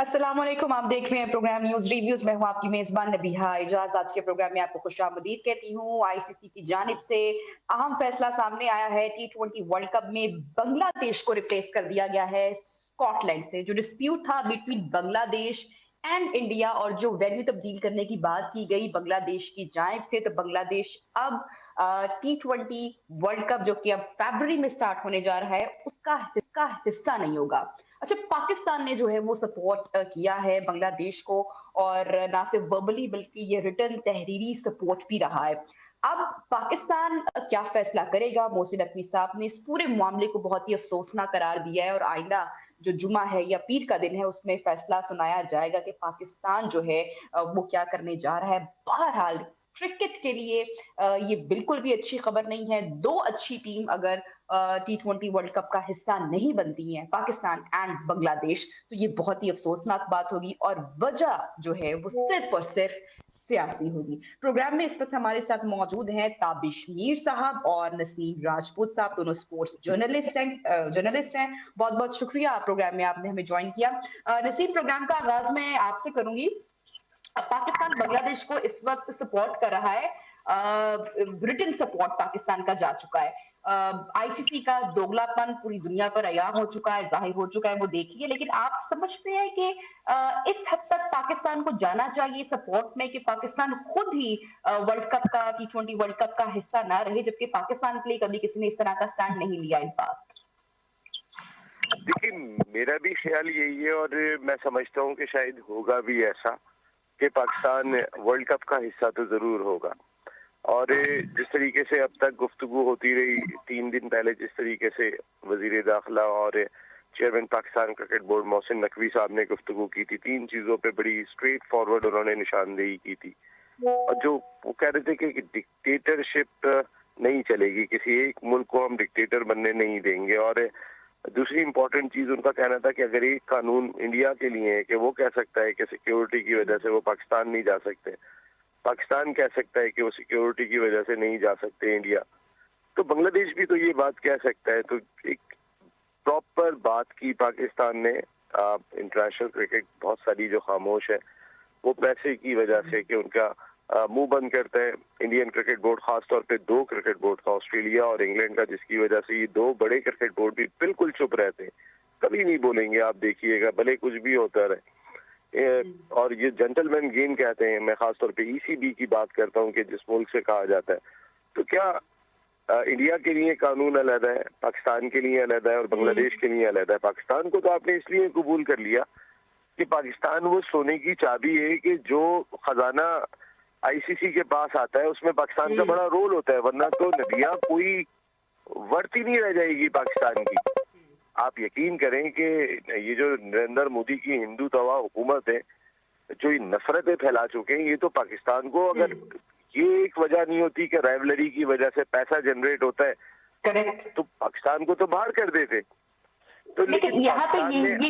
अस्सलाम वालेकुम। आप देख रहे हैं प्रोग्राम न्यूज़ रिव्यूज़। मैं हूँ आपकी मेज़बान नबीहा इजाज़। आज के प्रोग्राम में आपको खुशामदीद कहती हूँ। आईसीसी की जानिब से अहम फैसला सामने आया है। टी20 वर्ल्ड कप में बांग्लादेश को रिप्लेस कर दिया गया है स्कॉटलैंड से। जो डिस्प्यूट था बिटवीन बांग्लादेश एंड इंडिया और जो वेन्यू तब्दील करने की बात की गई बांग्लादेश की जानिब से, तो बांग्लादेश अब टी20 वर्ल्ड कप जो कि अब फरवरी में स्टार्ट होने जा रहा है उसका हिस्सा नहीं होगा। अच्छा, पाकिस्तान ने जो है वो सपोर्ट किया है बांग्लादेश को, और ना सिर्फ वर्बली बल्कि ये रिटर्न तहरीरी सपोर्ट भी रहा है। अब पाकिस्तान क्या फैसला करेगा? मोहसिन नकवी साहब ने इस पूरे मामले को बहुत ही अफसोसनाक करार दिया है, और आइंदा जो जुमा है या पीर का दिन है उसमें फैसला सुनाया जाएगा कि पाकिस्तान जो है वो क्या करने जा रहा है। बहरहाल क्रिकेट के लिए ये बिल्कुल भी अच्छी खबर नहीं है। दो अच्छी टीम अगर टी20 वर्ल्ड कप का हिस्सा नहीं बनती हैं, पाकिस्तान एंड बांग्लादेश, तो ये बहुत ही अफसोसनाक बात होगी, और वजह जो है वो सिर्फ और सिर्फ सियासी होगी। प्रोग्राम में इस वक्त हमारे साथ मौजूद हैं ताबिश मीर साहब और नसीम राजपूत साहब, दोनों स्पोर्ट्स जर्नलिस्ट हैं। बहुत बहुत शुक्रिया प्रोग्राम में आपने हमें ज्वाइन किया। नसीम, प्रोग्राम का आगाज मैं आपसे करूंगी। पाकिस्तान बांग्लादेश को इस वक्त सपोर्ट कर रहा है। ब्रिटेन सपोर्ट पाकिस्तान का जा चुका है। आईसीसी का दोगलापन पूरी दुनिया पर अयां हो चुका है, जाहिर हो चुका है, वो देखिए। लेकिन आप समझते हैं कि इस हद तक पाकिस्तान को जाना चाहिए सपोर्ट में कि पाकिस्तान खुद ही वर्ल्ड कप का टी20 वर्ल्ड कप का हिस्सा ना रहे, जबकि पाकिस्तान के लिए कभी किसी ने इस तरह का स्टैंड नहीं लिया इन पास्ट। देखिए, मेरा भी ख्याल यही है और मैं समझता हूँ कि शायद होगा भी ऐसा कि पाकिस्तान वर्ल्ड कप का हिस्सा तो जरूर होगा। और जिस तरीके से अब तक गुफ्तगू होती रही, 3 दिन पहले जिस तरीके से वजीर दाखिला और chairman Pakistan cricket board Mohsin Naqvi साहब ने गुफ्तगू की थी, 3 चीजों पे बड़ी स्ट्रेट फॉरवर्ड उन्होंने निशानदेही की थी। और जो वो कह रहे थे कि डिक्टेटरशिप नहीं चलेगी, किसी एक मुल्क को हम डिक्टेटर बनने नहीं देंगे। और दूसरी इंपॉर्टेंट चीज उनका कहना था कि अगर एक कानून इंडिया के लिए है कि वो कह सकता है कि सिक्योरिटी की वजह से वो पाकिस्तान नहीं जा सकते, पाकिस्तान कह सकता है कि वो सिक्योरिटी की वजह से नहीं जा सकते इंडिया, तो बांग्लादेश भी तो ये बात कह सकता है। तो एक प्रॉपर बात की पाकिस्तान ने। इंटरनेशनल क्रिकेट बहुत सारी जो खामोश है वो पैसे की वजह से कि उनका मुंह बंद करता है इंडियन क्रिकेट बोर्ड, खासतौर पे 2 क्रिकेट बोर्ड का, ऑस्ट्रेलिया और इंग्लैंड का, जिसकी वजह से ये 2 बड़े क्रिकेट बोर्ड भी बिल्कुल चुप रहते हैं, कभी नहीं बोलेंगे। आप देखिएगा भले कुछ भी होता रहे। और ये जेंटलमैन गेम कहते हैं। मैं खासतौर पे ईसीबी की बात करता हूँ कि जिस मुल्क से कहा जाता है, तो क्या इंडिया के लिए कानून अलग है, पाकिस्तान के लिए अलग है और बांग्लादेश के लिए अलग है। पाकिस्तान को तो आपने इसलिए कबूल कर लिया कि पाकिस्तान वो सोने की चाबी है कि जो खजाना आईसीसी के पास आता है उसमें पाकिस्तान का बड़ा रोल होता है, वरना तो नदियां कोई वर्थ ही नहीं रह जाएगी पाकिस्तान की। आप यकीन करें कि ये जो नरेंद्र मोदी की हिंदू तवा हुकूमत है, जो ये नफरतें फैला चुके हैं, ये तो पाकिस्तान को, अगर ये एक वजह नहीं होती कि राइवलरी की वजह से पैसा जनरेट होता है, करेक्ट। तो पाकिस्तान को तो बाहर कर देते। तो लेकिन यहाँ पे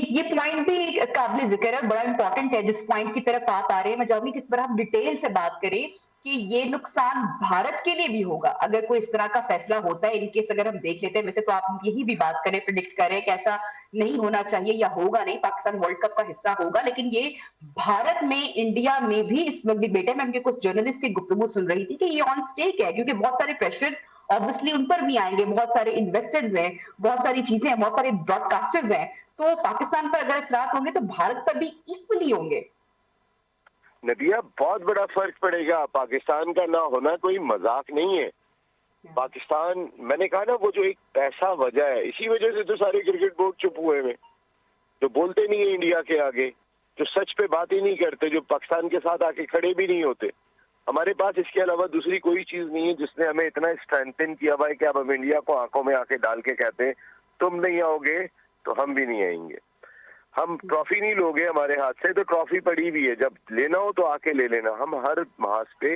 ये पॉइंट भी काबिल जिक्र है, बड़ा इंपॉर्टेंट है जिस पॉइंट की तरफ आप आ रहे हैं। मैं चाहूंगी कि इस पर हम डिटेल से बात करें कि ये नुकसान भारत के लिए भी होगा अगर कोई इस तरह का फैसला होता है। इनकेस अगर हम देख लेते हैं, वैसे तो आप यही भी बात करें, प्रिडिक्ट करें कि ऐसा नहीं होना चाहिए या होगा नहीं, पाकिस्तान वर्ल्ड कप का हिस्सा होगा, लेकिन ये भारत में, इंडिया में भी इस वक्त डिबेट है। मैं उनके कुछ जर्नलिस्ट की गुफ्तगू सुन रही थी कि ये ऑन स्टेक है, क्योंकि बहुत सारे प्रेशर्स ऑब्वियसली उन पर भी आएंगे। बहुत सारे इन्वेस्टर्स हैं, बहुत सारी चीजें हैं, बहुत सारे ब्रॉडकास्टर्स हैं, तो पाकिस्तान पर अगर असरात होंगे तो भारत पर भी इक्वली होंगे। नदिया, बहुत बड़ा फर्क पड़ेगा। पाकिस्तान का ना होना कोई मजाक नहीं है। पाकिस्तान, मैंने कहा ना, वो जो एक पैसा वजह है, इसी वजह से तो सारे क्रिकेट बोर्ड चुप हुए हैं, जो बोलते नहीं है इंडिया के आगे, जो सच पे बात ही नहीं करते, जो पाकिस्तान के साथ आके खड़े भी नहीं होते। हमारे पास इसके अलावा दूसरी कोई चीज नहीं है जिसने हमें इतना स्ट्रेंथन किया हुआ है कि अब हम इंडिया को आंखों में आके डाल के कहते हैं तुम नहीं आओगे तो हम भी नहीं आएंगे। हम ट्रॉफी नहीं लोगे हमारे हाथ से, तो ट्रॉफी पड़ी हुई है, जब लेना हो तो आके ले लेना। हम हर महाज पे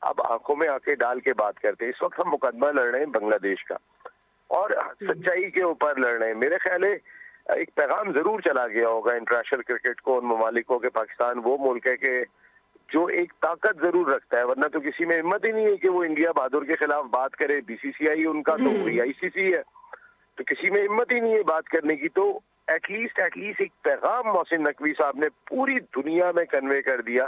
अब आंखों में आके डाल के बात करते हैं। इस वक्त हम मुकदमा लड़ रहे हैं बांग्लादेश का, और सच्चाई के ऊपर लड़ रहे हैं। मेरे ख्याल है एक पैगाम जरूर चला गया होगा इंटरनेशनल क्रिकेट को, उन ममालिकों के, पाकिस्तान वो मुल्क है कि जो एक ताकत जरूर रखता है, वरना तो किसी में हिम्मत ही नहीं है कि वो इंडिया बहादुर के खिलाफ बात करे। बीसीसीआई उनका तो वही आईसीसी है, तो किसी में हिम्मत ही नहीं है बात करने की। तो एटलीस्ट एक पैगाम मोहसिन नकवी साहब ने पूरी दुनिया में कन्वे कर दिया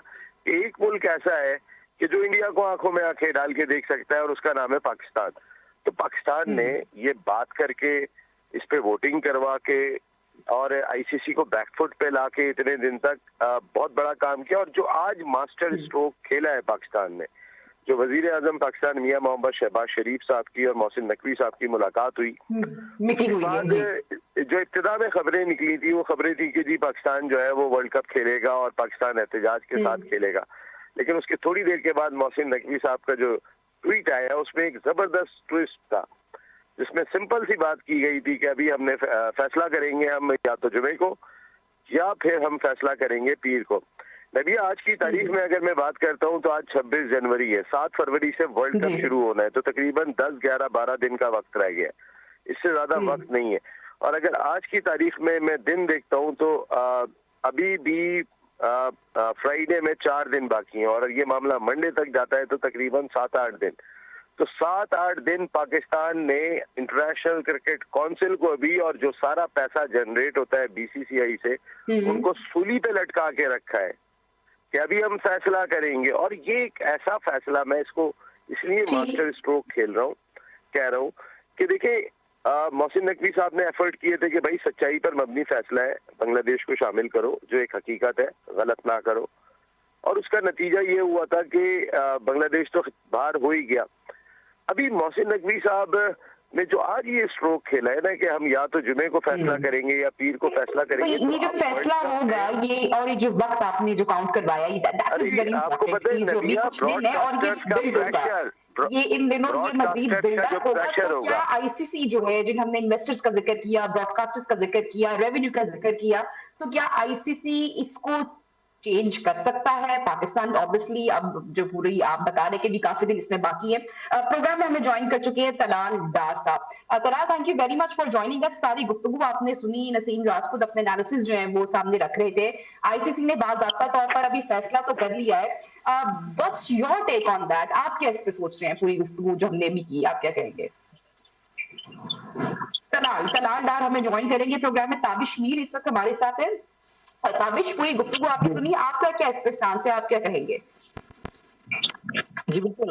कि एक मुल्क ऐसा है कि जो इंडिया को आंखों में आंखें डाल के देख सकता है और उसका नाम है पाकिस्तान। तो पाकिस्तान ने ये बात करके, इस पे वोटिंग करवा के और आईसीसी को बैकफुट पे लाके इतने दिन तक बहुत बड़ा काम किया। और जो आज मास्टर स्ट्रोक खेला है पाकिस्तान ने, जो वजीर आजम पाकिस्तान मियां मोहम्मद शहबाज शरीफ साहब की और मोहसिन नकवी साहब की मुलाकात हुई, बाद जो इब्तिदा में खबरें निकली थी वो खबरें थी कि जी पाकिस्तान जो है वो वर्ल्ड कप खेलेगा और पाकिस्तान एहतजाज के साथ खेलेगा। लेकिन उसके थोड़ी देर के बाद मोहसिन नकवी साहब का जो ट्वीट आया उसमें एक जबरदस्त ट्विस्ट था, जिसमें सिंपल सी बात की गई थी कि अभी हमने फैसला करेंगे हम या तो जुमे को या फिर हम फैसला करेंगे पीर को। नबी आज की तारीख में अगर मैं बात करता हूं तो आज 26 जनवरी है, 7 फरवरी से वर्ल्ड कप शुरू होना है, तो तकरीबन 10, 11, 12 दिन का वक्त रह गया, इससे ज्यादा वक्त नहीं है। और अगर आज की तारीख में मैं दिन देखता हूं तो अभी भी फ्राइडे में 4 दिन बाकी हैं और ये मामला मंडे तक जाता है तो तकरीबन 7-8 दिन। तो 7-8 दिन पाकिस्तान ने इंटरनेशनल क्रिकेट काउंसिल को अभी, और जो सारा पैसा जनरेट होता है बीसीसीआई से, उनको सूली पे लटका के रखा है कि अभी हम फैसला करेंगे। और ये एक ऐसा फैसला, मैं इसको इसलिए मास्टर स्ट्रोक कह रहा हूँ कि देखिए मोहसिन नकवी साहब ने एफर्ट किए थे कि भाई सच्चाई पर मबनी फैसला है, बांग्लादेश को शामिल करो जो एक हकीकत है, गलत ना करो। और उसका नतीजा ये हुआ था कि बांग्लादेश तो बाहर हो ही गया। अभी मोहसिन नकवी साहब ने जो आज ये स्ट्रोक खेला है ना कि हम या तो जुमे को फैसला करेंगे या पीर को फैसला करेंगे, तो ये जो फैसला होगा ये, और ये जो वक्त आपने जो काउंट करवाया, आपको पता है ये इन दिनों ये मजीद बिल्डअप होगा। तो क्या आईसीसी जो है, जिन हमने इन्वेस्टर्स का जिक्र किया, ब्रॉडकास्टर्स का जिक्र किया, रेवेन्यू का जिक्र किया, तो क्या आईसीसी इसको चेंज कर सकता है? पाकिस्तान ऑब्वियसली अब जो पूरी आप बता रहे कि भी काफी दिन इसमें बाकी है। प्रोग्राम में हमें ज्वाइन कर चुके हैं तलाल डार साहब। Talal, thank you very much for joining us. सारी गुफ्तगू आपने सुनी, नसीम राजपूत अपने एनालिसिस जो है वो सामने रख रहे थे। आईसीसी ने बाकायदा तौर पर अभी फैसला तो कर लिया है, what's your take on that? आप क्या इस पे सोच रहे हैं? पूरी गुफ्तगू जो हमने भी की, आप क्या कहेंगे? तलाल डार हमें ज्वाइन करेंगे प्रोग्राम में। ताबिश मीर इस वक्त हमारे साथ है। ताबिश, पूरी गुफ्तगू आपने सुनी, आपका क्या इस पे स्टांस है, आप क्या कहेंगे? जी बिल्कुल,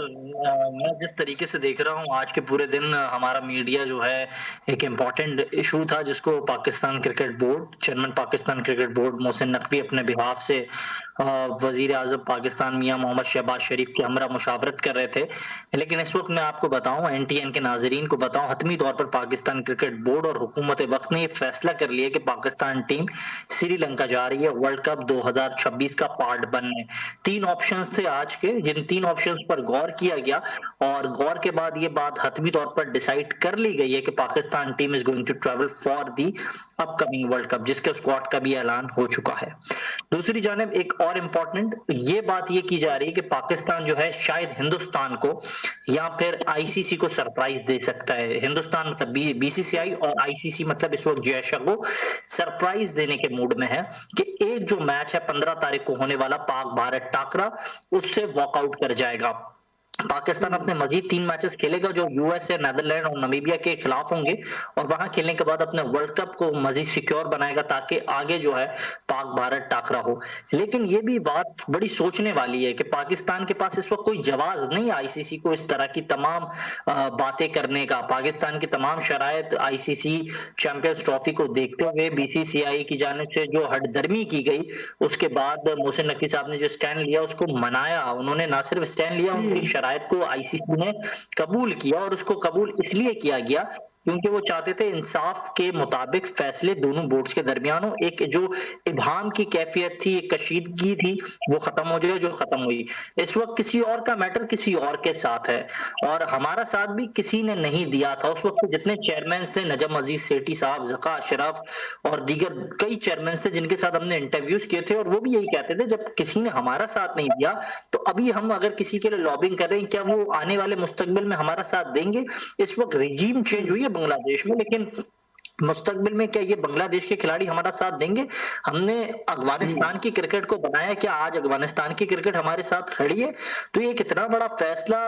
मैं जिस तरीके से देख रहा हूँ आज के पूरे दिन हमारा मीडिया जो है एक इम्पॉर्टेंट इशू था जिसको Pakistan cricket board, chairman Pakistan cricket board Mohsin Naqvi अपने बिहाफ से वजीर आजम पाकिस्तान मियां मोहम्मद शहबाज शरीफ की हमरा मुशावरत कर रहे थे। लेकिन इस वक्त मैं आपको बताऊं, एनटीएन के नाजरीन को बताऊं, हतमी तौर पर पाकिस्तान क्रिकेट बोर्ड और हुकूमत वक्त ने यह फैसला कर लिया कि पाकिस्तान टीम श्रीलंका जा रही है वर्ल्ड कप 2026 का पार्ट बनने। 3 ऑप्शंस थे आज के, जिन 3 ऑप्शंस पर गौर किया गया और गौर के बाद ये बात हतमी तौर पर डिसाइड कर ली गई है कि Pakistan team is going to travel for the upcoming world cup, जिसके स्क्वाड का भी ऐलान हो चुका है। दूसरी जानिब एक और इम्पोर्टेंट ये बात ये की जा रही है कि पाकिस्तान जो है शायद हिंदुस्तान को या फिर आईसीसी को सरप्राइज दे सकता है। हिंदुस्तान मतलब बीसीसीआई और आईसीसी मतलब इस वक्त जयशा को सरप्राइज देने के मूड में है कि एक जो मैच है 15 तारीख को होने वाला पाक भारत टाकरा, उससे वॉकआउट कर जाएगा। पाकिस्तान अपने मजीद 3 मैचेस खेलेगा जो यूएसए, नेदरलैंड और नामीबिया के खिलाफ होंगे और वहां खेलने के बाद अपने वर्ल्ड कप को मजीद सिक्योर बनाएगा ताकि आगे जो है पाक भारत टाकरा हो। लेकिन ये भी बात बड़ी सोचने वाली है कि पाकिस्तान के पास इस वक्त कोई जवाज नहीं है आईसीसी को इस तरह की तमाम बातें करने का। पाकिस्तान की तमाम शराइत आईसीसी चैंपियंस ट्रॉफी को देखते हुए बीसीसीआई की जानिब से जो हटदर्मी की गई, उसके बाद मोहसिन नकवी साहब ने जो स्टैंड लिया उसको मनाया। उन्होंने ना सिर्फ स्टैंड लिया, उनकी शराइत को आईसीसी ने कबूल किया और उसको कबूल इसलिए किया गया क्योंकि वो चाहते थे इंसाफ के मुताबिक फैसले दोनों बोर्ड्स के दरमियान हो। एक जो इब्हाम की कैफियत थी, एक कशीदगी थी, वो खत्म हो जाए जो खत्म हुई। इस वक्त किसी और का मैटर किसी और के साथ है और हमारा साथ भी किसी ने नहीं दिया था। उस वक्त जितने चेयरमैन थे, नजम अजीज सेठी साहब, जका अशरफ और दीगर कई चेयरमैन थे जिनके साथ हमने इंटरव्यूज किए थे और वो भी यही कहते थे जब किसी ने हमारा साथ नहीं दिया तो अभी हम अगर किसी के लिए लॉबिंग कर रहे हैं, क्या वो आने वाले मुस्तकबिल में हमारा साथ देंगे? इस वक्त रिजीम चेंज हुई है बांग्लादेश में, लेकिन मुस्तकबिल में क्या ये बांग्लादेश के खिलाड़ी हमारा साथ देंगे? हमने अफ़गानिस्तान की क्रिकेट को बनाया, क्या आज अफ़गानिस्तान की क्रिकेट हमारे साथ खड़ी है? तो ये कितना बड़ा फैसला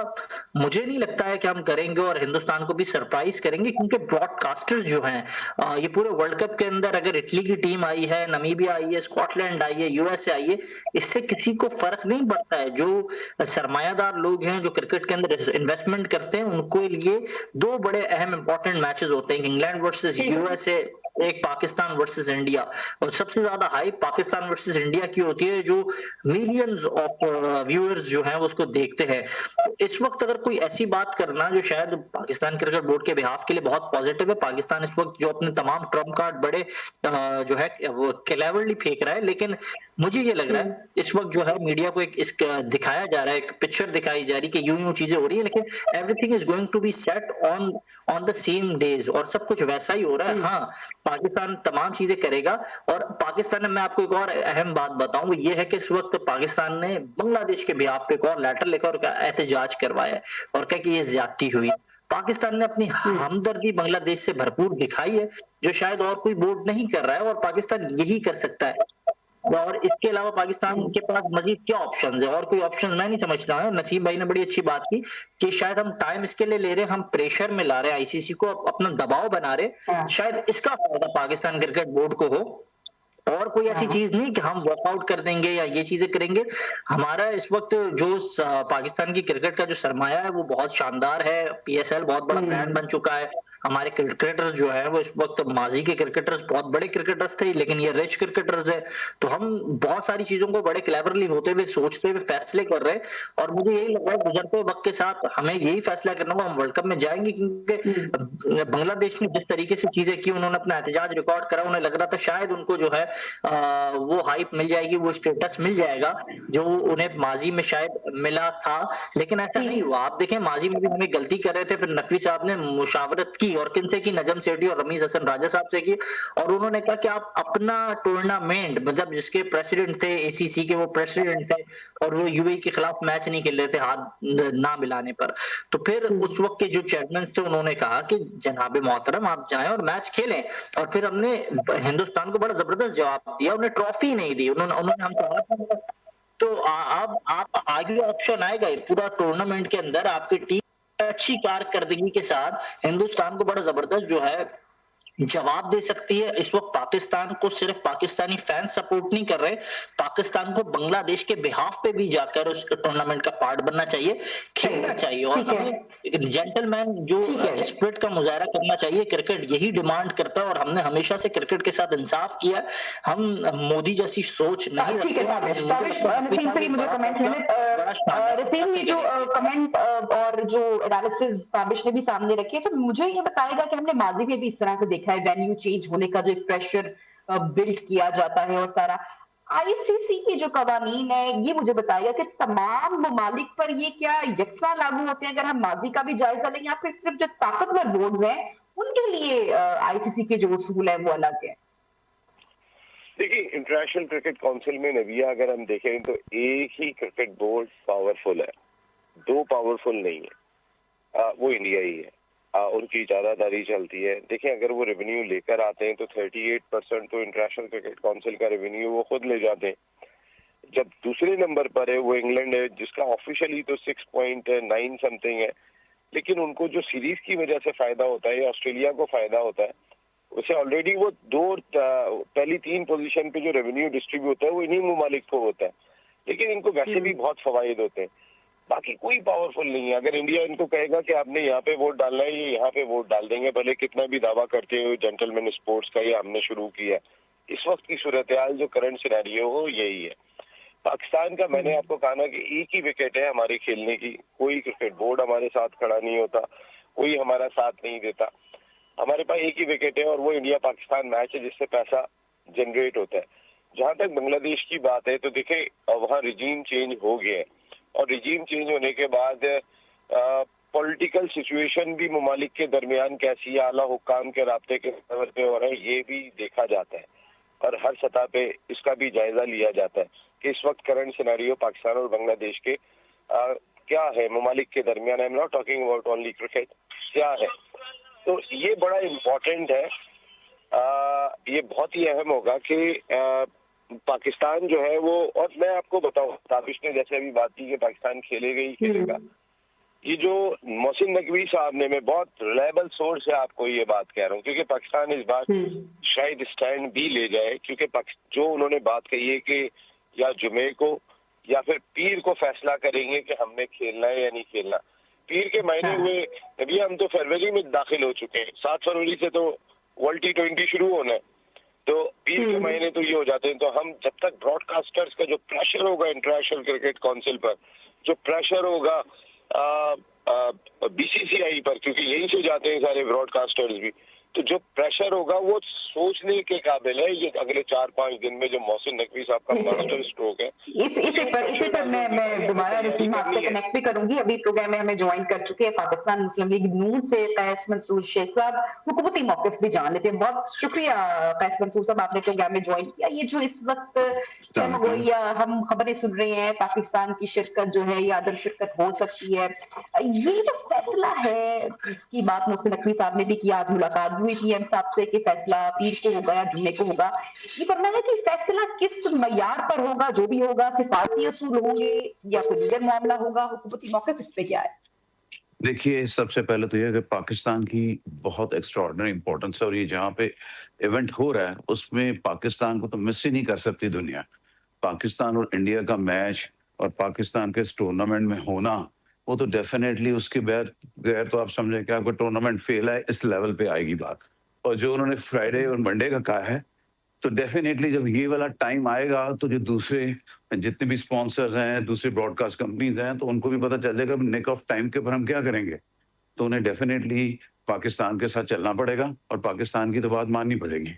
मुझे नहीं लगता है कि हम करेंगे और हिंदुस्तान को भी सरप्राइज़ करेंगे, क्योंकि ब्रॉडकास्टर्स जो हैं ये पूरे वर्ल्ड कप के अंदर अगर इटली की टीम आई है, नामीबिया आई है, स्कॉटलैंड आई है, यूएसए आई है, इससे किसी को फ़र्क नहीं पड़ता है। जो सरमायादार लोग हैं, जो क्रिकेट के अंदर इन्वेस्टमेंट करते हैं, उनके लिए 2 बड़े अहम इम्पोर्टेंट मैचेस होते हैं, इंग्लैंड वर्सेस यूएसए, एक पाकिस्तान वर्सेस इंडिया। और सबसे ज्यादा हाइप पाकिस्तान वर्सेस इंडिया की होती है, जो मिलियंस ऑफ व्यूअर्स जो हैं वो उसको देखते हैं। तो इस वक्त अगर कोई ऐसी बात करना जो शायद पाकिस्तान क्रिकेट बोर्ड के बिहाफ के लिए बहुत पॉजिटिव है, पाकिस्तान इस वक्त जो अपने तमाम ट्रम्प कार्ड बड़े जो है वो क्लेवरली फेंक रहा है, लेकिन मुझे ये लग रहा है इस वक्त जो है मीडिया को एक दिखाया जा रहा है, एक पिक्चर दिखाई जा रही है कि यूं चीजें हो रही है, लेकिन everything is going to be set on the same days, और सब कुछ वैसा ही हो रहा है। हाँ, पाकिस्तान तमाम चीजें करेगा, और पाकिस्तान ने, मैं आपको एक और अहम बात बताऊं, वो ये है कि इस वक्त पाकिस्तान ने बांग्लादेश के बिहाफ पे एक और लेटर लिखा और एहतजाज करवाया है और कहा कि ये ज्यादती हुई। पाकिस्तान ने अपनी हमदर्दी बांग्लादेश से भरपूर दिखाई है, जो शायद और कोई बोर्ड नहीं कर रहा है, और पाकिस्तान यही कर सकता है। और इसके अलावा पाकिस्तान के पास मजीद क्या ऑप्शंस है? और कोई ऑप्शन मैं नहीं समझता है। नसीम भाई ने बड़ी अच्छी बात की कि शायद हम टाइम इसके लिए ले रहे हैं, हम प्रेशर में ला रहे हैं, आईसीसी को अपना दबाव बना रहे, शायद इसका फायदा पाकिस्तान क्रिकेट बोर्ड को हो, और कोई ऐसी चीज नहीं कि हम वर्कआउट कर देंगे या ये चीजें करेंगे। हमारा इस वक्त जो पाकिस्तान की क्रिकेट का जो सरमाया है वो बहुत शानदार है, पीएसएल बहुत बड़ा ब्रांड बन चुका है, हमारे क्रिकेटर्स जो है वो इस वक्त माजी के क्रिकेटर्स बहुत बड़े क्रिकेटर्स थे, लेकिन ये रिच क्रिकेटर्स है, तो हम बहुत सारी चीजों को बड़े क्लेवरली होते हुए सोचते हुए फैसले कर रहे हैं, और मुझे यही लग रहा है गुजरते वक्त के साथ हमें यही फैसला करना होगा, हम वर्ल्ड कप में जाएंगे, क्योंकि बांग्लादेश ने जिस तरीके से चीजें की, उन्होंने अपना एहतजाज रिकॉर्ड करा, उन्हें लग रहा था शायद उनको जो है वो हाइप मिल जाएगी, वो स्टेटस मिल जाएगा जो उन्हें माजी में शायद मिला था, लेकिन ऐसा नहीं हुआ। आप देखें माजी में भी हमें गलती कर रहे थे, फिर नकवी साहब ने मुशावरत की, और किनसे की? नजम सेठी और रमीज हसन राजा साहब से की, और उन्होंने कहा कि आप अपना टूर्नामेंट, मतलब जिसके प्रेसिडेंट थे, एसीसी के वो प्रेसिडेंट थे, और वो यूएई के खिलाफ मैच नहीं खेल रहे थे हाथ ना मिलाने पर, तो फिर उस वक्त के जो चेयरमैन थे उन्होंने कहा कि जनाब मोहतरम आप जाएं और मैच खेलें, और फिर हमने हिंदुस्तान को बड़ा जबरदस्त जवाब दिया, उन्हें ट्रॉफी नहीं दी, उन्होंने हमसे, तो आप आगे ऑप्शन आएगा पूरा टूर्नामेंट के अंदर आपकी टीम अच्छी कारकर्दगी के साथ हिंदुस्तान को बड़ा जबरदस्त जो है जवाब दे सकती है। इस वक्त पाकिस्तान को सिर्फ पाकिस्तानी फैन सपोर्ट नहीं कर रहे, पाकिस्तान को बांग्लादेश के बिहाफ पे भी जाकर उस टूर्नामेंट का पार्ट बनना चाहिए, खेलना चाहिए, और हमें जेंटलमैन जो स्पिरिट का मुजाहरा करना चाहिए। क्रिकेट यही डिमांड करता है, और हमने हमेशा से क्रिकेट के साथ इंसाफ किया। हम मोदी जैसी सोच नहीं रखते। जो कमेंट और जो एनालिसिस ताबिश ने भी सामने रखी है, तो मुझे ये बताएगा कि हमने माजी में भी इस तरह से देखा है, वेन्यू चेंज होने का जो एक प्रेशर बिल्ड किया जाता है, और सारा आईसीसी की जो कवानीन है, ये मुझे बताइएगा कि तमाम ममालिक पर ये क्या यकसा लागू होते हैं? अगर हम माजी का भी जायजा लें, या फिर सिर्फ जो ताकतवर बोर्ड्स हैं उनके लिए आईसीसी के जो उसूल है वो अलग है? देखिए, इंटरनेशनल क्रिकेट काउंसिल में नविया अगर हम देखें तो एक ही क्रिकेट बोर्ड पावरफुल है, 2 पावरफुल नहीं है, वो इंडिया ही है। उनकी इजारादारी चलती है। देखिए, अगर वो रेवेन्यू लेकर आते हैं तो 38% तो इंटरनेशनल क्रिकेट काउंसिल का रेवेन्यू वो खुद ले जाते हैं। जब दूसरे नंबर पर है वो इंग्लैंड है, जिसका ऑफिशियली तो 6.9 समथिंग है, लेकिन उनको जो सीरीज की वजह से फायदा होता है या ऑस्ट्रेलिया को फायदा होता है, उसे ऑलरेडी वो पहली 3 पोजीशन पे जो रेवेन्यू डिस्ट्रीब्यूट होता है वो इन्हीं ममालिक को होता है, लेकिन इनको वैसे भी बहुत फवायद होते हैं। बाकी कोई पावरफुल नहीं है। अगर इंडिया इनको कहेगा कि आपने यहाँ पे वोट डालना है, ये यहाँ पे वोट डाल देंगे, भले कितना भी दावा करते हुए जेंटलमैन स्पोर्ट्स का ये हमने शुरू किया। इस वक्त की सूरत हाल जो करंट सिनेरियो हो यही है। पाकिस्तान का मैंने आपको कहा ना कि एक ही विकेट है हमारी खेलने की, कोई क्रिकेट बोर्ड हमारे साथ खड़ा नहीं होता, कोई हमारा साथ नहीं देता। हमारे पास एक ही विकेट है और वो इंडिया पाकिस्तान मैच है जिससे पैसा जनरेट होता है। जहां तक बांग्लादेश की बात है तो देखे वहाँ रिजीम चेंज हो गया है, और रिजीम चेंज होने के बाद पॉलिटिकल सिचुएशन भी ममालिक के दरमियान कैसी है, आला हुक्काम के राब्ते के लेवल पे हो रहा है, ये भी देखा जाता है, और हर सतह पे इसका भी जायजा लिया जाता है कि इस वक्त करंट सिनेरियो पाकिस्तान और बांग्लादेश के क्या है ममालिक के दरमियान। I am not talking about only cricket, क्या है। तो ये बड़ा इम्पोर्टेंट है ये बहुत ही अहम होगा कि पाकिस्तान जो है वो, और मैं आपको बताऊं, ताबिश ने जैसे अभी बात की कि पाकिस्तान खेलेगा ही खेलेगा, ये जो मोहसिन नकवी साहब ने, मैं बहुत रिलायबल सोर्स से आपको ये बात कह रहा हूँ, क्योंकि पाकिस्तान इस बार शायद स्टैंड भी ले जाए, क्योंकि जो उन्होंने बात कही है कि या जुमे को या फिर पीर को फैसला करेंगे कि हमने खेलना है या नहीं खेलना। पीर के महीने हुए, अभी हम तो फरवरी में दाखिल हो चुके हैं, 7 फरवरी से तो वर्ल्ड T20 शुरू होना है, तो पीर के महीने तो ये हो जाते हैं। तो हम जब तक ब्रॉडकास्टर्स का जो प्रेशर होगा इंटरनेशनल क्रिकेट काउंसिल पर, जो प्रेशर होगा BCCI पर, क्योंकि यहीं से जाते हैं सारे ब्रॉडकास्टर्स भी, तो जो प्रेशर होगा वो सोचने के काबिल है। ये अगले 4-5 दिन में जो मोहसिन नकवी साहब का मास्टर स्ट्रोक है, इसी पर मैं दोबारा नसीम आपसे कनेक्ट भी करूंगी। अभी प्रोग्राम में हमें ज्वाइन कर चुके हैं पाकिस्तान मुस्लिम लीग नून से कैस मंसूर शेख साहब, हुकूमती मौक़िफ़ भी जान लेते हैं। बहुत शुक्रिया कैस मंसूर साहब, आपने प्रोग्राम में ज्वाइन किया। ये जो इस वक्त हम खबरें सुन रहे हैं, पाकिस्तान की शिरकत जो है या अदर शिरकत हो सकती है, ये जो फैसला है जिसकी बात मोहसिन नकवी साहब ने भी की, आज मुलाकात हुई पीएम साहब से कि फैसला पीर को होगा या जुम्मे को होगा, ये करना है कि फैसला किस मयार पर होगा, जो भी होगा सिफारती असूल होंगे या कोई दीगर मामला होगा, हुकूमती मौक़िफ़ इस पे क्या है? देखिए, सबसे पहले तो ये है कि पाकिस्तान की बहुत एक्स्ट्राऑर्डिनरी इंपॉर्टेंस है, और ये जहाँ पे इवेंट हो रहा है उसमें पाकिस्तान को तो मिस ही नहीं कर सकती दुनिया। पाकिस्तान और इंडिया का मैच और पाकिस्तान के इस टूर्नामेंट में होना, वो तो डेफिनेटली उसके बगैर तो आप समझें कि आपका टूर्नामेंट फेल है, इस लेवल पे आएगी बात। और जो उन्होंने फ्राइडे और मंडे का कहा है, तो डेफिनेटली जब ये वाला टाइम आएगा तो जो दूसरे जितने भी स्पॉन्सर्स हैं, दूसरी ब्रॉडकास्ट कंपनीज हैं, तो उनको भी पता चल जाएगा निक ऑफ टाइम के ऊपर हम क्या करेंगे। तो उन्हें डेफिनेटली पाकिस्तान के साथ चलना पड़ेगा और पाकिस्तान की तो बात माननी पड़ेगी।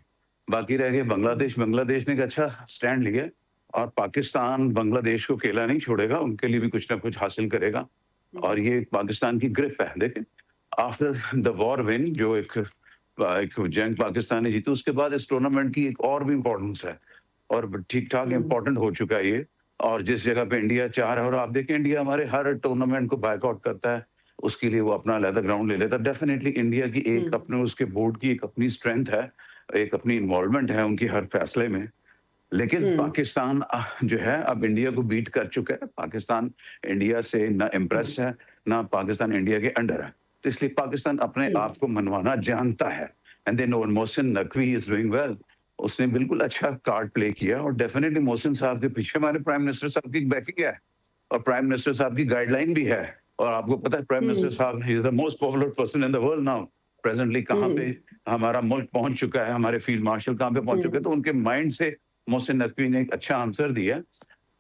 बाकी रह गए बांग्लादेश। बांग्लादेश ने एक अच्छा स्टैंड लिया और पाकिस्तान बांग्लादेश को अकेला नहीं छोड़ेगा, उनके लिए भी कुछ ना कुछ हासिल करेगा, और ये पाकिस्तान की ग्रिप है। देखिए, आफ्टर द वॉर विन, जो एक जंग पाकिस्तान ने जीती, उसके बाद इस टूर्नामेंट की एक और भी इम्पोर्टेंस है, और ठीक ठाक इम्पोर्टेंट हो चुका है ये। और जिस जगह पे इंडिया चाह रहा है, और आप देखें इंडिया हमारे हर टूर्नामेंट को बायकॉट करता है, उसके लिए वो अपना अलग ग्राउंड ले लेता है। डेफिनेटली इंडिया की एक अपने, उसके बोर्ड की एक अपनी स्ट्रेंथ है, एक अपनी इन्वॉल्वमेंट है उनकी हर फैसले में। लेकिन पाकिस्तान जो है अब इंडिया को बीट कर चुका है। पाकिस्तान इंडिया से ना इम्प्रेस है, ना पाकिस्तान इंडिया के अंडर है, तो इसलिए पाकिस्तान अपने आप को मनवाना जानता है। And then Mohsin Naqvi is doing well, उसने बिल्कुल अच्छा कार्ड प्ले किया, और डेफिनेटली मोहसिन साहब के पीछे हमारे प्राइम मिनिस्टर साहब की बैकिंग है, और प्राइम मिनिस्टर साहब की गाइडलाइन भी है। और आपको पता है प्राइम मिनिस्टर साहब is the most popular person in the world now presently. कहाँ पे हमारा मुल्क पहुंच चुका है, हमारे फील्ड मार्शल कहाँ पे पहुंच चुके हैं, तो उनके माइंड से मोहसिन नकवी ने एक अच्छा आंसर दिया,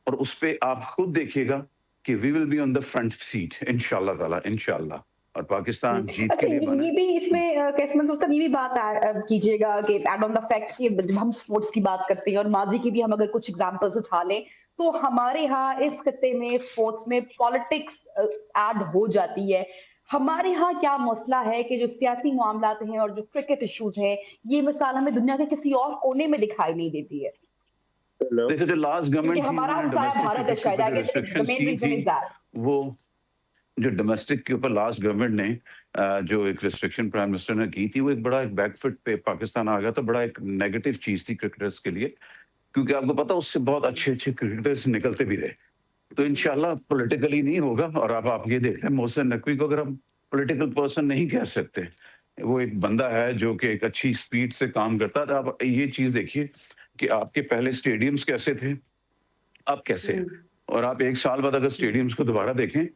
और उस पे आप खुद देखिएगा कि we will be on the front seat इंशाल्लाह ताला, इंशाल्लाह। और पाकिस्तान जीत अच्छा, के लिए बना। ये भी इसमें कैसे मंसूर साहब ये भी बात कीजिएगा कि एड ऑन द फैक्ट कि जब हम स्पोर्ट्स की बात करते हैं और माजी की भी हम अगर कुछ एग्जांपल्स उठा लें, तो हमारे यहाँ इस खत्ते में स्पोर्ट्स में पॉलिटिक्स ऐड हो जाती है। हमारे यहाँ क्या मसला है कि जो सियासी मामलात हैं और जो क्रिकेट इश्यूज हैं, ये मिसाल हमें दुनिया के किसी और कोने में दिखाई नहीं देती है। देखो, जो लास्ट गवर्नमेंट हमारा हमसाया भारत है शायद, I guess the main reason is that. वो जो डोमेस्टिक के ऊपर लास्ट गवर्नमेंट ने जो एक रिस्ट्रिक्शन प्राइम मिनिस्टर ने की थी, वो एक बड़ा एक बैकफुट पे पाकिस्तान आ गया था, बड़ा एक नेगेटिव चीज थी क्रिकेटर्स के लिए, क्योंकि आपको पता उससे बहुत अच्छे अच्छे क्रिकेटर्स निकलते भी रहे। तो इंशाल्लाह पॉलिटिकली नहीं होगा। और अब आप ये देख रहे हैं मोहसिन नकवी को अगर हम पॉलिटिकल पर्सन नहीं कह सकते, वो एक बंदा है जो कि एक अच्छी स्पीड से काम करता था। आप ये चीज देखिए कि आपके पहले स्टेडियम्स कैसे थे, अब कैसे हैं, और आप एक साल बाद अगर स्टेडियम्स को दोबारा देखें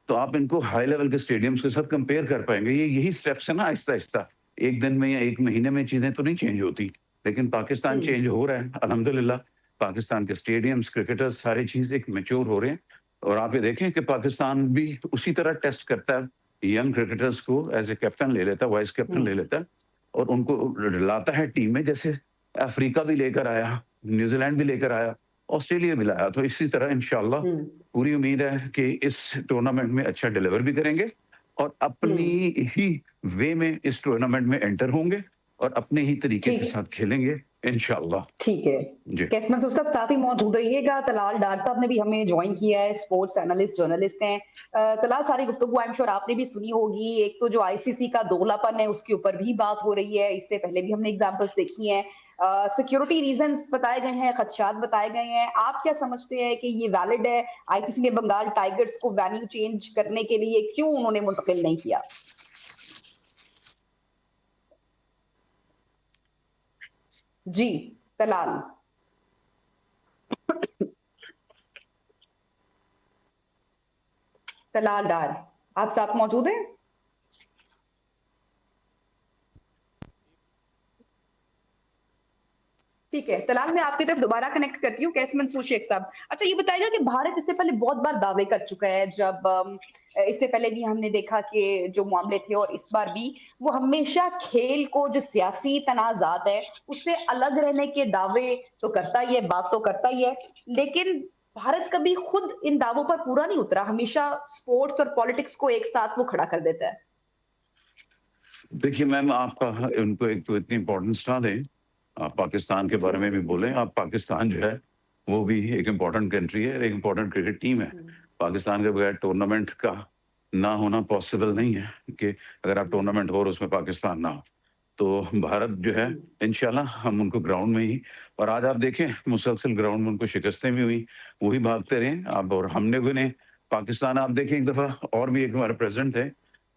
तो आप इनको हाई लेवल के स्टेडियम्स के साथ कंपेयर कर पाएंगे। ये यही स्टेप्स है ना, आहिस्ता आहिस्ता, एक दिन में या एक महीने में चीजें तो नहीं चेंज होती, लेकिन पाकिस्तान चेंज हो रहा है अल्हम्दुलिल्लाह। पाकिस्तान के स्टेडियम्स, क्रिकेटर्स, सारी चीज एक मैच्योर हो रहे हैं। और आप ये देखें कि पाकिस्तान भी उसी तरह टेस्ट करता है, यंग क्रिकेटर्स को एज ए कैप्टन ले लेता है, वाइस कैप्टन ले लेता है, और उनको लाता है टीम में, जैसे अफ्रीका भी लेकर आया, न्यूजीलैंड भी लेकर आया, ऑस्ट्रेलिया भी लाया। तो इसी तरह इंशाल्लाह पूरी उम्मीद है कि इस टूर्नामेंट में अच्छा डिलीवर भी करेंगे, और अपनी ही वे में इस टूर्नामेंट में एंटर होंगे, और अपने ही तरीके के साथ खेलेंगे, इंशाल्लाह। ठीक है। जी। कैसमन सूद साहब साथ ही मौजूद रहिएगा। तलाल डार साहब ने भी हमें जॉइन किया है, स्पोर्ट्स एनालिस्ट, जर्नलिस्ट हैं। तलाल, सारी गुफ्तगू आई एम श्योर आपने भी सुनी होगी। एक तो जो आईसीसी का दोगलापन है उसके ऊपर भी बात हो रही है, इससे पहले भी हमने एग्जांपल्स देखी हैं। सिक्योरिटी रीजंस बताए गए हैं, खदशात बताए गए हैं। आप क्या समझते हैं कि ये वैलिड है? आईसीसी ने बंगाल टाइगर्स को वेन्यू चेंज करने के लिए क्यों उन्होंने मुंतकिल नहीं किया? जी, तलाल। तलाल डार, आप साथ मौजूद हैं? ठीक है, तलाल, मैं आपकी तरफ दोबारा कनेक्ट करती हूँ। कैसमन सूद शेख साहब, अच्छा ये बताइएगा कि भारत इससे पहले बहुत बार दावे कर चुका है। जब इससे पहले भी हमने देखा कि जो मामले थे और इस बार भी, वो हमेशा खेल को जो सियासी तनाजात है उससे अलग रहने के दावे तो करता ही है, बात तो करता ही है, लेकिन भारत कभी खुद इन दावों पर पूरा नहीं उतरा। हमेशा स्पोर्ट्स और पॉलिटिक्स को एक साथ वो खड़ा कर देता है। देखिए मैम, आपका उनको एक तो इतनी इंपॉर्टेंस ना दें। आप पाकिस्तान के बारे में भी बोलें। आप पाकिस्तान जो है वो भी एक इम्पोर्टेंट कंट्री है, एक इम्पोर्टेंट क्रिकेट टीम है। पाकिस्तान के बगैर टूर्नामेंट का ना होना पॉसिबल नहीं है कि अगर आप टूर्नामेंट हो और उसमें पाकिस्तान ना हो। तो भारत जो है इंशाल्लाह हम उनको ग्राउंड में ही, और आज आप देखें मुसलसल ग्राउंड में उनको शिकस्तें भी हुई, वही भागते रहे अब। और हमने भी ने पाकिस्तान, आप देखें एक दफा और भी एक हमारे प्रेसिडेंट थे,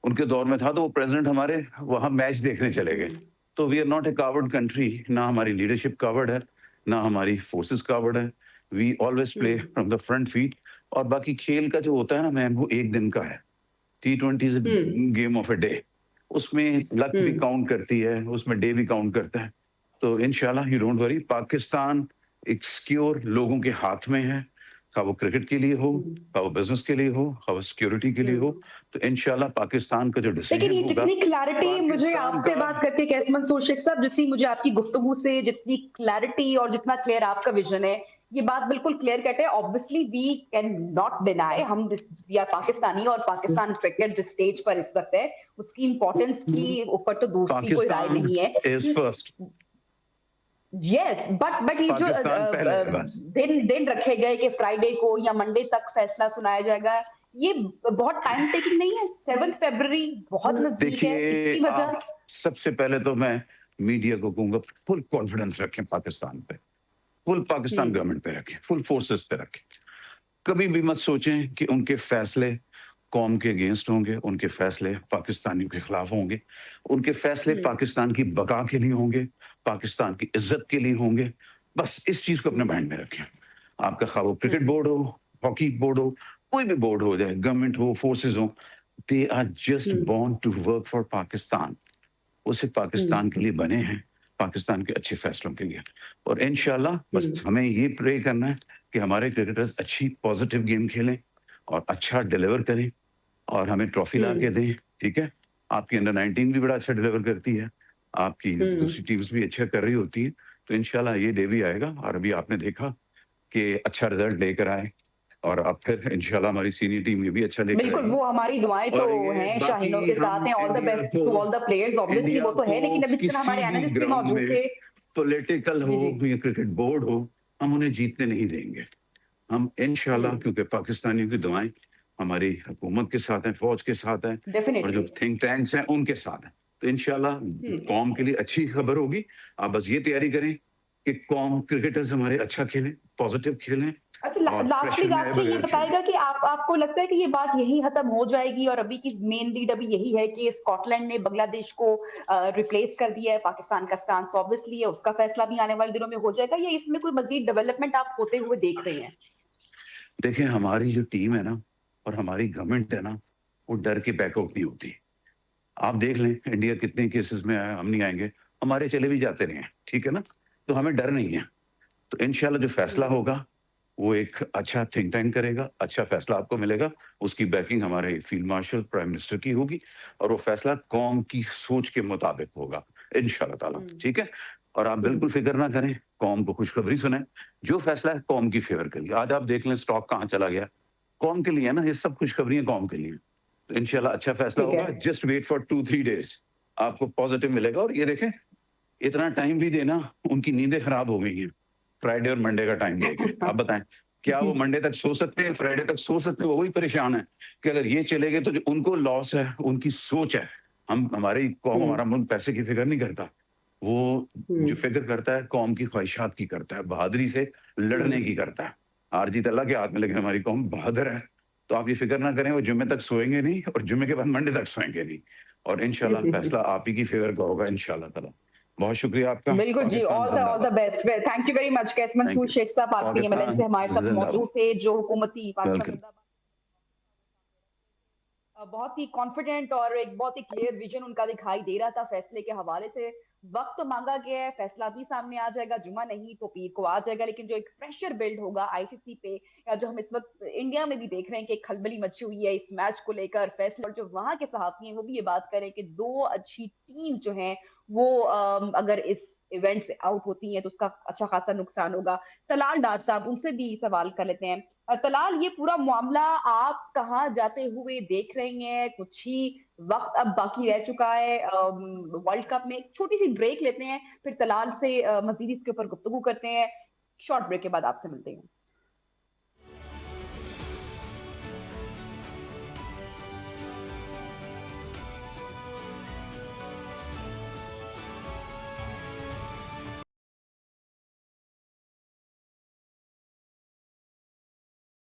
उनके दौर में था तो वो प्रेसिडेंट हमारे वहां मैच देखने चले गए। तो we are not a coward country. ना हमारी लीडरशिप कावर्ड है, ना हमारी फोर्सेस कावर्ड है। We always play from the front feet. और बाकी खेल का जो होता है ना मैम, वो एक दिन का है। T20 is game of a day. उसमें लक भी काउंट करती है, उसमें डे भी काउंट करता है। तो इंशाल्लाह यू डोंट वरी, पाकिस्तान एक सिक्योर लोगों के हाथ में है, खा वो क्रिकेट के लिए हो, खा वो बिजनेस के लिए हो, खा वो सिक्योरिटी के लिए हो। तो इंशाल्लाह पाकिस्तान का जो लेकिन डिसीजन ये होगा, जितनी क्लैरिटी मुझे पाकिस्तान आपसे का बात करके कैसमन सूद शेख साहब, जितनी मुझे आपकी गुफ्तगू से जितनी क्लैरिटी और जितना क्लियर आपका विजन है, ये बात बिल्कुल क्लियर कट है। Obviously we can not deny, हम जिस या पाकिस्तानी और पाकिस्तान क्रिकेट जिस स्टेज पर इस वक्त है उसकी इंपॉर्टेंस की ऊपर तो दूसरी कोई राय पाकिस्तान नहीं है। Is first. यस, बट ये जो पाकिस्तान पहले है बस। दिन रखे गए कि फ्राइडे को या मंडे तक फैसला सुनाया जाएगा, ये बहुत टाइम टेकिंग नहीं है? 7 फरवरी बहुत नजदीक है, देखिए, इसकी वजह। सबसे पहले तो मैं मीडिया को कहूंगा फुल कॉन्फिडेंस रखें पाकिस्तान पे, फुल पाकिस्तान गवर्नमेंट पे रखें, फुल फोर्सेस पे रखें। कभी भी मत सोचें कि उनके फैसले कौम के अगेंस्ट होंगे, उनके फैसले पाकिस्तानियों के खिलाफ होंगे, उनके फैसले पाकिस्तान की बका के लिए होंगे, पाकिस्तान की इज्जत के लिए होंगे। बस इस चीज को अपने माइंड में रखें। आपका खा वो क्रिकेट बोर्ड हो, हॉकी बोर्ड हो, कोई भी बोर्ड हो जाए, गवर्नमेंट हो, फोर्सेस हो, they are just born to work for Pakistan. वो सिर्फ पाकिस्तान के लिए बने हैं, पाकिस्तान के अच्छे फैसलों के लिए। और इंशाल्लाह बस हमें ये प्रे करना है कि हमारे क्रिकेटर्स अच्छी पॉजिटिव गेम खेलें और अच्छा डिलीवर करें और हमें ट्रॉफी ला के दें। ठीक है, आपकी अंडर 19 भी बड़ा अच्छा डिलीवर करती है, आपकी दूसरी टीम्स भी अच्छा कर रही होती है। तो इंशाल्लाह ये डे भी आएगा। और अभी आपने देखा कि अच्छा रिजल्ट लेकर आए और अब फिर इंशाल्लाह हमारी सीनियर टीम ये भी अच्छा लेकर बिल्कुल, वो हमारी दुआएं तो हैं, शाहीनों के साथ हैं। All the best to all the players, obviously वो तो है, लेकिन अभी जिस तरह हमारे एनालिस्ट भी मौजूद थे, पॉलिटिकल हो या क्रिकेट बोर्ड हो, हम उन्हें जीतने नहीं देंगे। हम इंशाल्लाह, क्योंकि पाकिस्तानियों की दुआएं हमारी हुकूमत के साथ हैं, फौज के साथ हैं और जो थिंक टैंक्स हैं उनके साथ हैं। तो इंशाल्लाह कौम के लिए अच्छी खबर होगी। आप बस ये तैयारी करें कि कौम क्रिकेटर्स हमारे अच्छा खेलें, पॉजिटिव खेलें। अच्छा, लास्टली ये बताएगा कि आपको लगता है कि ये बात यही खत्म हो जाएगी और अभी की मेन लीड अभी यही है कि स्कॉटलैंड ने बांग्लादेश को रिप्लेस कर दिया है? पाकिस्तान का स्टांस ऑब्वियसली है, उसका फैसला भी आने वाले दिनों में हो जाएगा, या इसमें कोई मजीद डेवलपमेंट आप होते हुए देख रहे हैं? देखिए, हमारी जो टीम है ना और हमारी गवर्नमेंट है ना, वो डर के बैकआउट नहीं होती। आप देख लें इंडिया कितने केसेस में आया, हम नहीं आएंगे, हमारे चले भी जाते रहे हैं। ठीक है ना, तो हमें डर नहीं है। तो इंशाल्लाह जो फैसला होगा वो एक अच्छा थिंक टैंक करेगा, अच्छा फैसला आपको मिलेगा। उसकी बैकिंग हमारे फील्ड मार्शल प्राइम मिनिस्टर की होगी और वो फैसला कौम की सोच के मुताबिक होगा इंशाल्लाह ताला। ठीक है, और आप बिल्कुल फिक्र ना करें, कौम को खुशखबरी सुने। जो फैसला है कौम की फेवर के लिए। आज आप देख लें स्टॉक कहाँ चला गया, कौम के लिए है ना, ये सब खुशखबरियां कौम के लिए। तो इंशाल्लाह अच्छा फैसला होगा। जस्ट वेट फॉर 2-3 डेज, आपको पॉजिटिव मिलेगा। और ये देखें इतना टाइम भी देना, उनकी नींदें खराब हो गई हैं फ्राइडे और मंडे का टाइम देके। आप बताएं क्या वो मंडे तक सो सकते हैं, फ्राइडे तक सो सकते हैं? वो वही परेशान है कि अगर ये चले गए तो जो उनको लॉस है, उनकी सोच है। हमारी कौम, हमारा मुल्क पैसे की फिक्र नहीं करता, वो जो फिक्र करता है कौम की ख्वाहिशात की करता है, बहादुरी से लड़ने की करता है। हार जीत अल्लाह के हाथ में, लेकिन हमारी कौम बहादुर है। तो आप ये फिक्र ना करें, वो जुम्मे तक सोएंगे नहीं और जुम्मे के बाद मंडे तक सोएंगे नहीं, और इंशाल्लाह फैसला आप ही की फेवर का होगा इंशाल्लाह ताला। बहुत शुक्रिया आपका। बिल्कुल जी, all the best. Thank you very much. Qais Mansoor Sheikh साहब आपके यमन से हमारे साथ मौजूद थे, जो हुकूमती बहुत ही कॉन्फिडेंट और एक बहुत ही क्लियर विजन उनका दिखाई दे रहा था फैसले के हवाले से। वक्त तो मांगा गया है, फैसला भी सामने आ जाएगा, जुमा नहीं तो पीर को आ जाएगा, लेकिन जो एक प्रेशर बिल्ड होगा आईसीसी पे, या जो हम इस वक्त इंडिया में भी देख रहे हैं कि खलबली मची हुई है इस मैच को लेकर, फैसले, और जो वहां के सहाफी हैं वो भी ये बात करें कि दो अच्छी टीम जो है वो अगर इस इवेंट से आउट होती हैं तो उसका अच्छा खासा नुकसान होगा। तलाल डार साहब, उनसे भी सवाल कर लेते हैं। तलाल, ये पूरा मामला आप कहाँ जाते हुए देख रहे हैं? कुछ ही वक्त अब बाकी रह चुका है वर्ल्ड कप में। एक छोटी सी ब्रेक लेते हैं, फिर तलाल से मजीद इसके ऊपर गुफ्तगू करते हैं। शॉर्ट ब्रेक के बाद आपसे मिलते हैं।